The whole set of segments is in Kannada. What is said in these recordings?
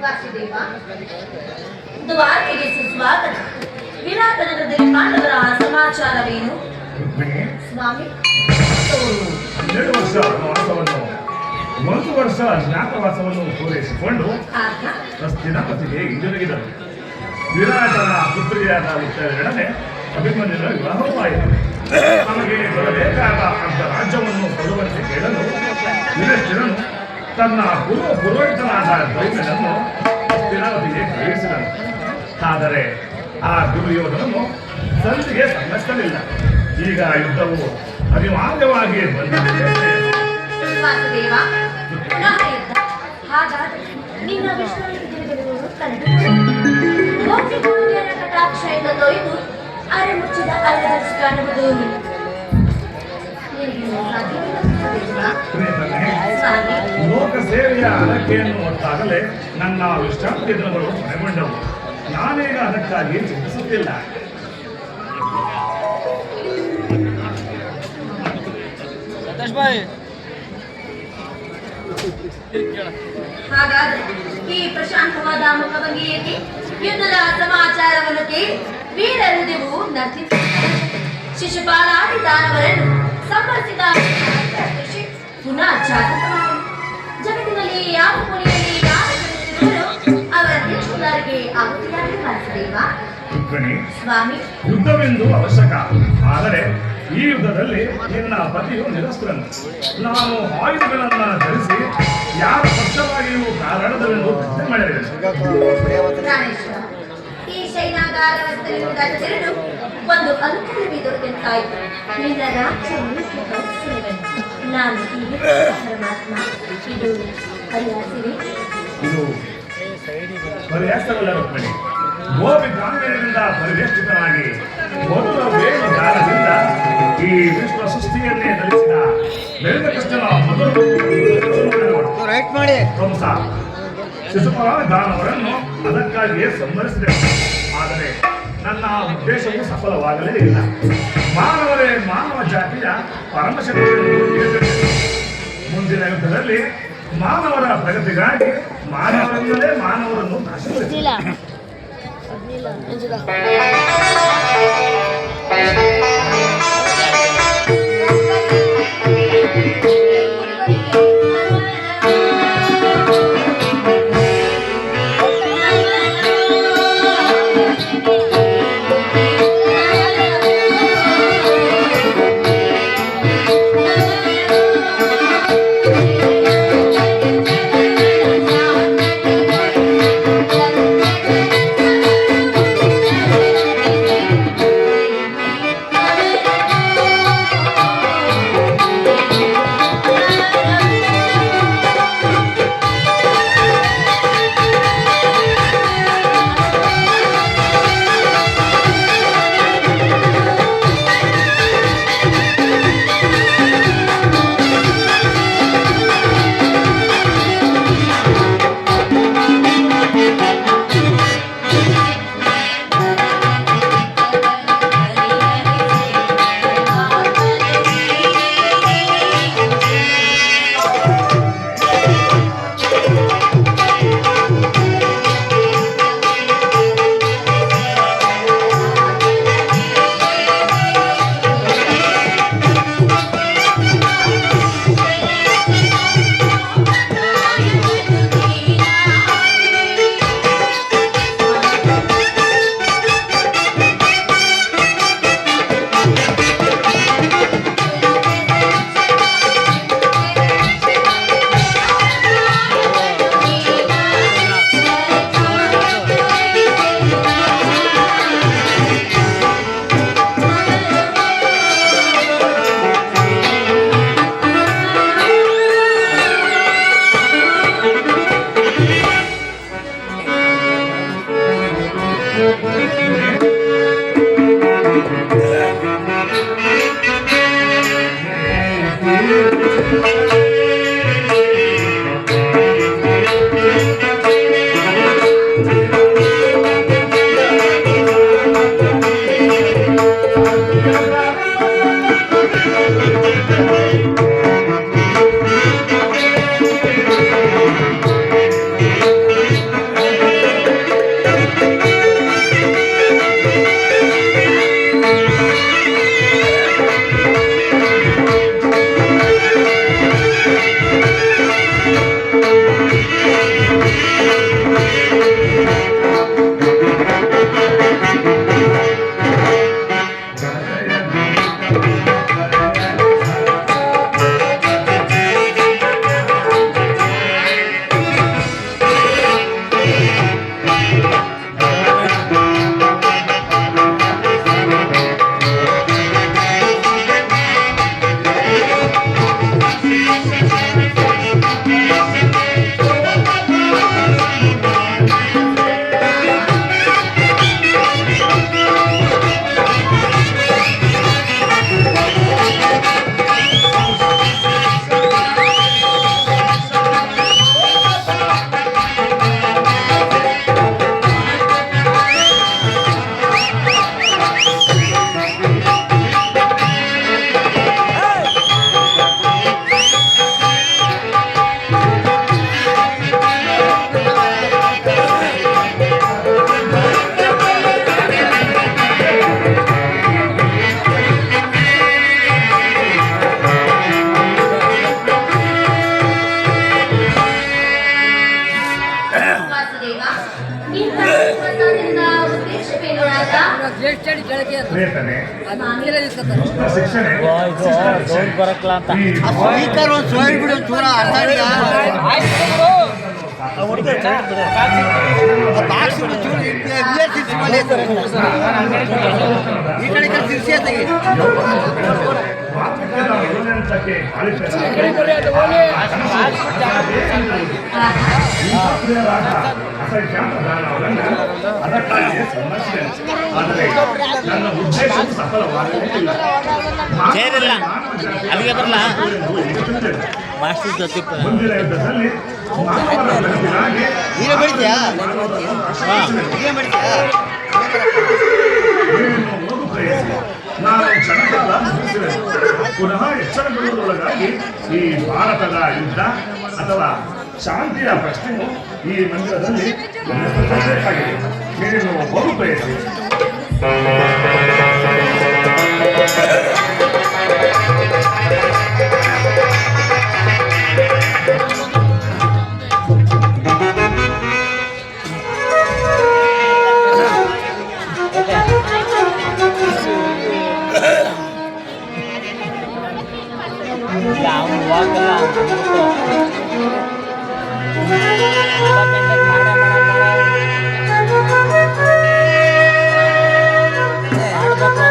ವಾಸುದೇವ, ದ್ವಾರಕೆಗೆ ಸುಸ್ವಾಗತ. ವಿರಾಟ ನಗರದಲ್ಲಿ ಪಾಂಡವರ ಸಮಾಚಾರವೇನು ಸ್ವಾಮಿ? 12 ವರ್ಷ ವಾಸವನ್ನು 1 ವರ್ಷ ಜ್ಞಾತವಾಸವನ್ನು ಪೂರೈಸಿಕೊಂಡು ಹಸ್ತಿನಾಪತಿಗೆ ಹಿಂದಿರುಗಿದರು. ವಿರಾಟನ ಪುತ್ರಿಯಾದ ಉತ್ತರಗಡನೆ ಅಭಿಮನ್ಯುನ ವಿವಾಹವಾಯಿತು. ನಮಗೆ ಬರಬೇಕಾದ ಅಂತ ರಾಜ್ಯವನ್ನು ಕೊಡುವಂತೆ ಕೇಳಲು ಯುಧಿಷ್ಠಿರನು ತನ್ನ ಪುರೋಹಿತನಾದ ದ್ರೌಪದಿಯನ್ನು ಹಸ್ತಿನಾವತಿಗೆ ಕಳುಹಿಸಿದನು. ಆದರೆ ಆ ದುರ್ಯೋಧನನು ಸಂಧಿಗೆ ಸಮ್ಮತಿಸಲಿಲ್ಲ. ಈಗ ಯುದ್ಧವು ಅನಿವಾರ್ಯವಾಗಿ ಬಂದಿದೆ. ನಿನ್ನ ಕಟಾಕ್ಷದಿಂದ ತೊಯ್ದು ಅರೆ ಮುಚ್ಚಿದ ಅಲ್ಲದಷ್ಟು ಕಾಣುವುದು. ಲೋಕ ಸೇವೆಯ ಅಲಕೆಯನ್ನು ಹೊತ್ತಾಗಲೇ ನನ್ನ ವಿಶ್ರಾಂತಿ ದಿನಗಳು ಕೊನೆಗೊಂಡವು. ನಾನೀಗ ಅದಕ್ಕಾಗಿ ಚಿಂತಿಸುತ್ತಿಲ್ಲ. ಹಾಗಾದ್ರೆ ಈ ಪ್ರಶಾಂತವಾದ ಮುಖಭಂಗಿಯಲ್ಲಿ ಯುದ್ಧದ ಸಮಾಚಾರವನ್ನು ಕೇಳಿ ವೀರರುದಿವು ನರ್ತಿಸುತ್ತಾರೆ. ಶಿಶುಪಾಲಾದಿ ದಾನವರನ್ನು ಸಂಹರಿಸಿದ ಪುನಃ ಜಾಗೃತವಾಗಲಿ. ಜಗತ್ತಿನಲ್ಲಿ ಯಾವ ಮೂಲೆಯಲ್ಲಿ ಯಾರು ಅವರ ದೇಶದಾರಿಗೆ ಆಗುತ್ತಿದ್ದಾರೆ ವಾಸುದೇವ. ಸ್ವಾಮಿ, ಯುದ್ಧವೆಂದು ಅವಶ್ಯಕ. ಆದರೆ ಈ ಯುದ್ಧದಲ್ಲಿ ನಿನ್ನ ಪತಿಯು ನಿರಸ್ತ್ರನು. ನಾನು ಆಯುಧಗಳನ್ನ ಧರಿಸಿ ಯಾರ ಪಕ್ಷವಾಗಿಯೂ ಕಾರಣದವೆಂದು ಪ್ರಶ್ನೆ ಮಾಡಿದೆ. ಈ ಶೈನಾಗಾರವಸ್ತರಿಂದ ಒಂದು ಅನುಕೂಲವೇ ದೊರೆತಂತಾಯಿತು. ನಿನ್ನ ರಾಜ್ಯವನ್ನು ನಾನು ಈ ಪರಮಾತ್ಮ ಇದು ಹರಿಯಾಸಿರಿ. ಇದು ಪರ್ಯಾಸವಲ್ಲ ರುಕ್ಮಿಣಿ. ಗೋಪಿ ಕಾಂಗ್ರೆಯಿಂದ ಪರಿವೇಷ್ಟಿತನಾಗಿ ಮೊದಲ ವೇಣು ದಾನದಿಂದ ಈ ವಿಶ್ವ ಸೃಷ್ಟಿಯನ್ನೇ ಧರಿಸಿದ ಬೆಳೆದ ಕೃಷ್ಣನ ಮೊದಲು ಕಂಸ ಶಿಶುಪಾಲ ದಾನವರನ್ನು ಅದಕ್ಕಾಗಿಯೇ ಸಂಹರಿಸಿದೆ. ಆದರೆ ನನ್ನ ಉದ್ದೇಶವು ಸಫಲವಾಗಲೇ ಇಲ್ಲ. ಮಾನವರೇ ಮಾನವ ಜಾತಿಯ ಪರಮಶಕ್ತಿಯನ್ನು ತಿಳಿದಿದೆ. ಮುಂದಿನ ಯುದ್ಧದಲ್ಲಿ ಮಾನವರ ಪ್ರಗತಿಗಾಗಿ ಮಾನವರಿಂದಲೇ ಮಾನವರನ್ನು ನಾಶಪಡಿಸಿಲ್ಲ. ಪ್ರಸಾದದಿಂದ ಉದ್ದೇಶವೇನು ನಾಥ? ಪ್ರೇತನೆ ದುಷ್ಟ ಶಿಕ್ಷಣೆ ಬರಕ್ಲ ಅಂತ ಈ ಸ್ಪೀಕರ್ ಒಂದು ಸೋಯ್ ಬಿಡು ಚೂರ ಅರ್ಥ ಬಾಕ್ಸ್ ಚೂರು ಈ ಕಡೆ ತಿರ್ಸಿ ತೆಗಿ ಮಾತೃತ್ವದ ಮೊದಲನೆಂತಕ್ಕೆ ಆಳಿಸದ ಅಸಂಖ್ಯಾತ ದಾನವರನ್ನ ಅದಕ್ಕಾಗಿ ಸಂಭಾಷಣೆ ಆದರೆ ನನ್ನ ಉದ್ದೇಶವು ಸಫಲವಾಗಲಿಲ್ಲ ಸೇರಿಲ್ಲ. ಅಲ್ಲಿಗೆ ಬರಲ್ಲ? ಮಾಸ್ಟರ್ ಜೊತೆ ಮುಂದಿನ ಯುದ್ಧದಲ್ಲಿ ಮಾನವರ ಬೆಳಕಿನಾಗಿ ಈಗ ಬೆಳಿತೀಯಾ ಈಗ ಬೆಳಿತೀಯಾ ನೀನು ಹೋಗು ಪ್ರಯತ್ನ ನಾನು ಕ್ಷಣಕಾಲ ಮುಗಿಸಿದೆ ಪುನಃ ಎಚ್ಚರಗೊಳ್ಳುವುದರೊಳಗಾಗಿ ಈ ಭಾರತದ ಯುದ್ಧ ಅಥವಾ ಶಾಂತಿಯ ಪ್ರಶ್ನೆಯು ಈ ಮಂದಿರದಲ್ಲಿ ಬೇಕಾಗಿದೆ ನೀನು ಹೋಗು ಪ್ರಯತ್ನ ಅವ್ನು ಹೋಗಲ್ಲ ಮಾಡ್ಬೇಕು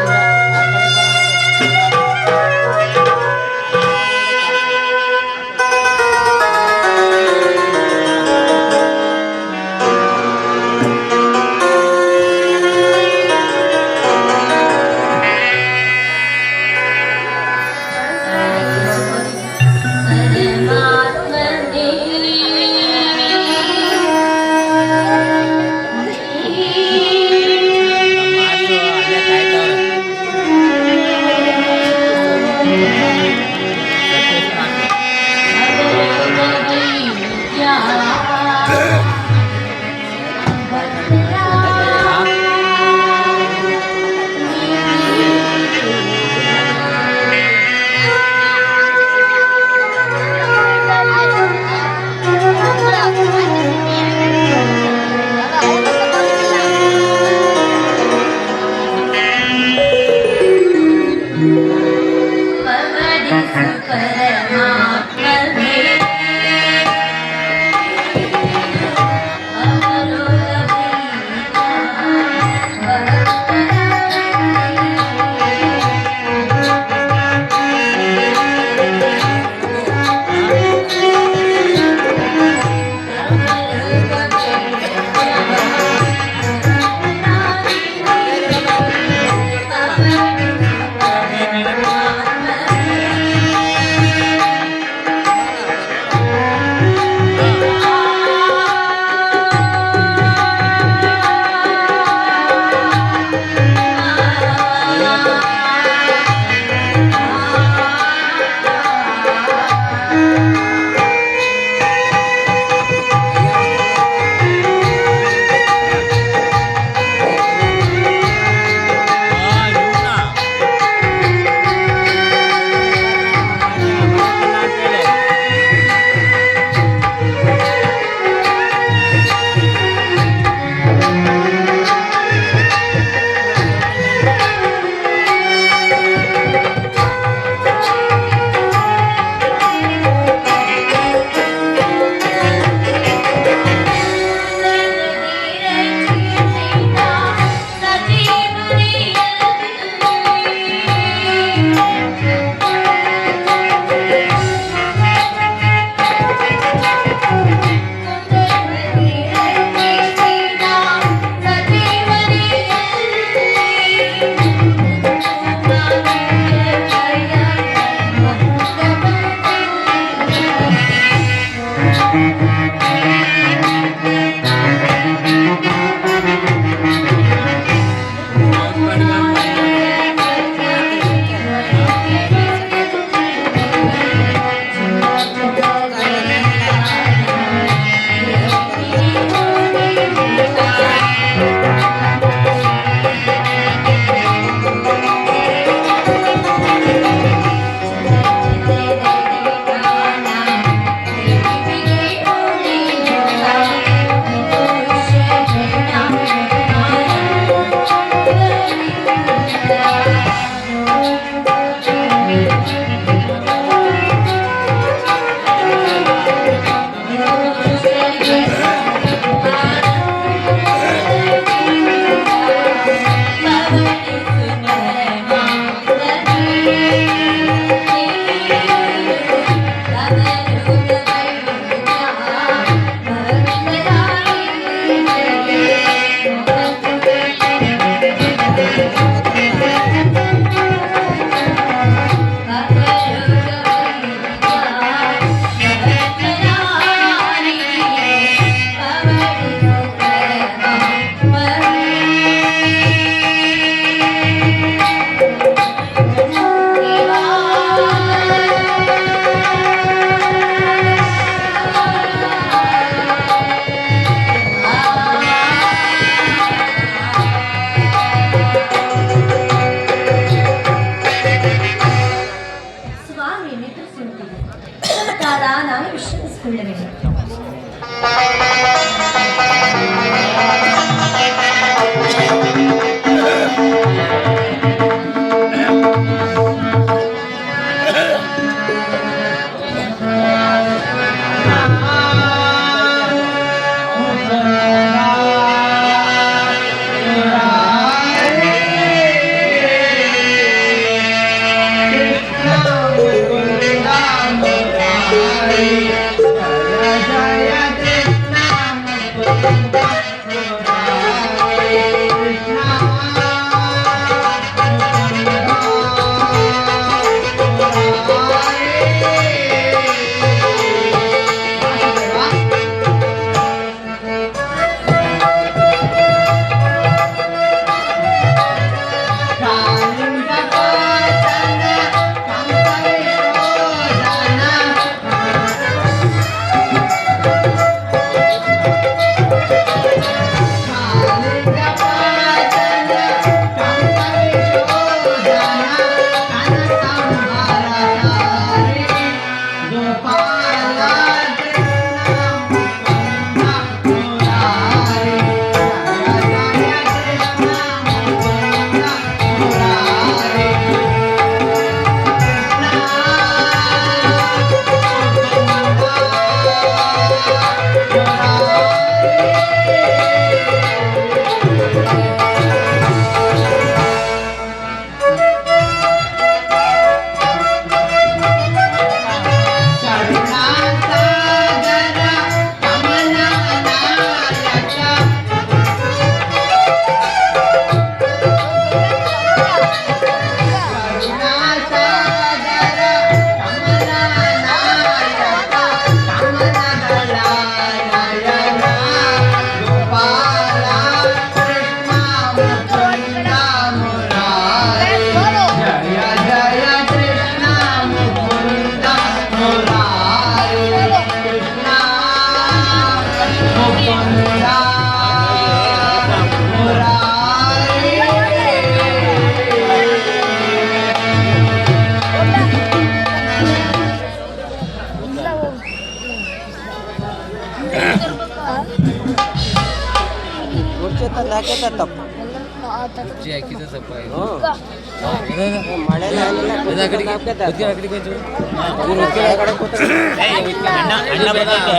ಅಣ್ಣ ಬರ್ತೈತೆ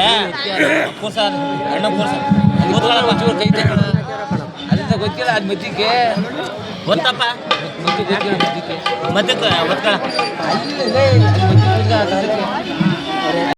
ಕೂರ್ಸ ಅಣ್ಣ ಕೂರ್ಸ ಒಂಚೂರು ಕೈ ತಗೊಳ ಅದಂತ ಗೊತ್ತಿಲ್ಲ ಅದು ಮಧ್ಯಕ್ಕೆ ಗೊತ್ತಪ್ಪ ಮಧ್ಯಕ್ಕೆ ಒತ್ಕೊಳ